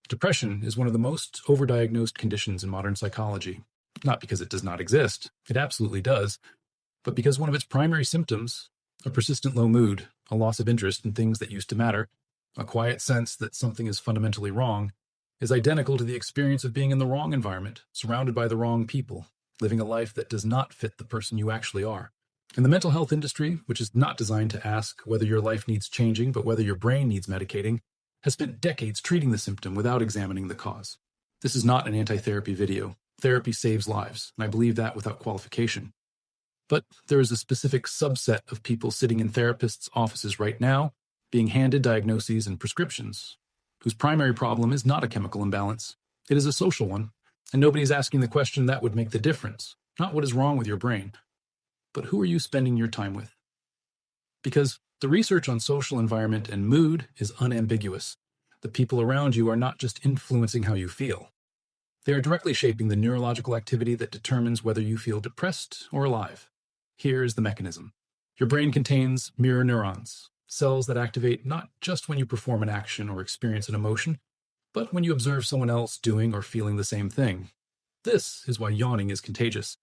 Depression is one of the most overdiagnosed conditions in modern psychology, not because it does not exist, it absolutely does, but because one of its primary symptoms, a persistent low mood, a loss of interest in things that used to matter, a quiet sense that something is fundamentally wrong, is identical to the experience of being in the wrong environment, surrounded by the wrong people, living a life that does not fit the person you actually are. In the mental health industry, which is not designed to ask whether your life needs changing, but whether your brain needs medicating, has spent decades treating the symptom without examining the cause. This is not an anti-therapy video. Therapy saves lives, and I believe that without qualification. But there is a specific subset of people sitting in therapists' offices right now, being handed diagnoses and prescriptions, whose primary problem is not a chemical imbalance. It is a social one, and nobody is asking the question that would make the difference, not what is wrong with your brain, but who are you spending your time with? Because the research on social environment and mood is unambiguous. The people around you are not just influencing how you feel. They are directly shaping the neurological activity that determines whether you feel depressed or alive. Here is the mechanism. Your brain contains mirror neurons, cells that activate not just when you perform an action or experience an emotion, but when you observe someone else doing or feeling the same thing. This is why yawning is contagious,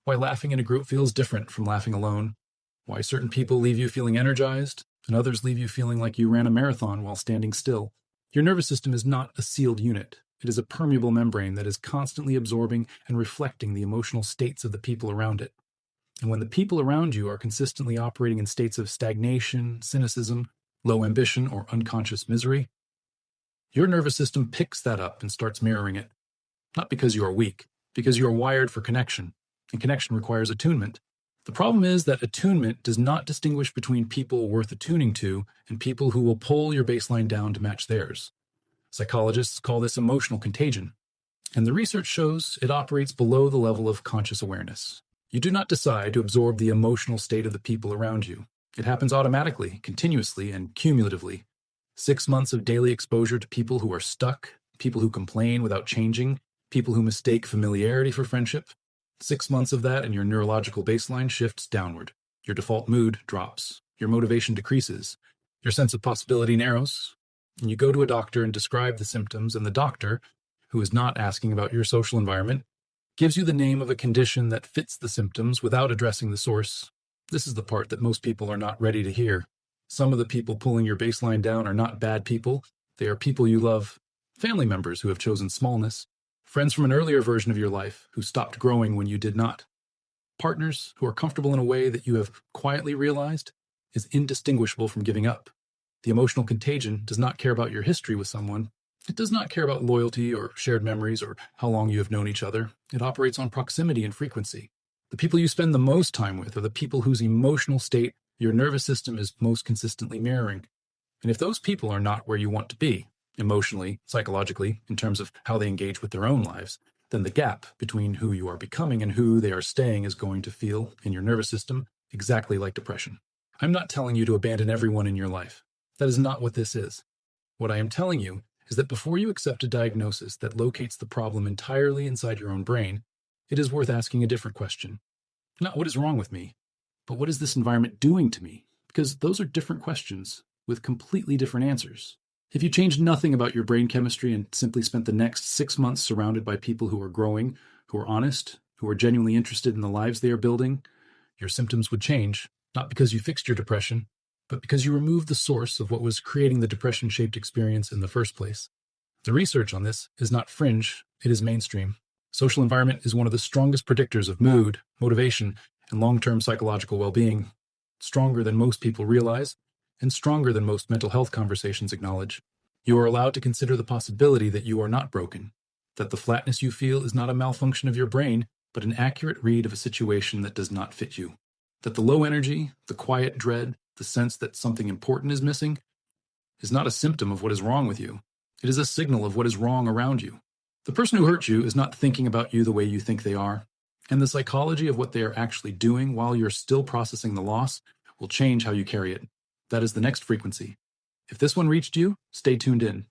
why laughing in a group feels different from laughing alone, why certain people leave you feeling energized and others leave you feeling like you ran a marathon while standing still. Your nervous system is not a sealed unit. It is a permeable membrane that is constantly absorbing and reflecting the emotional states of the people around it. And when the people around you are consistently operating in states of stagnation, cynicism, low ambition, or unconscious misery, your nervous system picks that up and starts mirroring it. Not because you are weak, because you are wired for connection, and connection requires attunement. The problem is that attunement does not distinguish between people worth attuning to and people who will pull your baseline down to match theirs. Psychologists call this emotional contagion, and the research shows it operates below the level of conscious awareness. You do not decide to absorb the emotional state of the people around you. It happens automatically, continuously, and cumulatively. 6 months of daily exposure to people who are stuck, people who complain without changing, people who mistake familiarity for friendship. 6 months of that and your neurological baseline shifts downward. Your default mood drops. Your motivation decreases. Your sense of possibility narrows. And you go to a doctor and describe the symptoms, and the doctor, who is not asking about your social environment, gives you the name of a condition that fits the symptoms without addressing the source. This is the part that most people are not ready to hear. Some of the people pulling your baseline down are not bad people. They are people you love, family members who have chosen smallness, friends from an earlier version of your life who stopped growing when you did not, partners who are comfortable in a way that you have quietly realized is indistinguishable from giving up. The emotional contagion does not care about your history with someone. It does not care about loyalty or shared memories or how long you have known each other. It operates on proximity and frequency. The people you spend the most time with are the people whose emotional state your nervous system is most consistently mirroring. And if those people are not where you want to be, emotionally, psychologically, in terms of how they engage with their own lives, then the gap between who you are becoming and who they are staying is going to feel, in your nervous system, exactly like depression. I'm not telling you to abandon everyone in your life. That is not what this is. What I am telling you is that before you accept a diagnosis that locates the problem entirely inside your own brain, it is worth asking a different question. Not what is wrong with me, but what is this environment doing to me? Because those are different questions with completely different answers. If you changed nothing about your brain chemistry and simply spent the next 6 months surrounded by people who are growing, who are honest, who are genuinely interested in the lives they are building, your symptoms would change, not because you fixed your depression, but because you removed the source of what was creating the depression-shaped experience in the first place. The research on this is not fringe, it is mainstream. Social environment is one of the strongest predictors of mood, motivation, and long-term psychological well-being, stronger than most people realize, and stronger than most mental health conversations acknowledge. You are allowed to consider the possibility that you are not broken, that the flatness you feel is not a malfunction of your brain, but an accurate read of a situation that does not fit you, that the low energy, the quiet dread, the sense that something important is missing, is not a symptom of what is wrong with you. It is a signal of what is wrong around you. The person who hurt you is not thinking about you the way you think they are, and the psychology of what they are actually doing while you're still processing the loss will change how you carry it. That is the next frequency. If this one reached you, stay tuned in.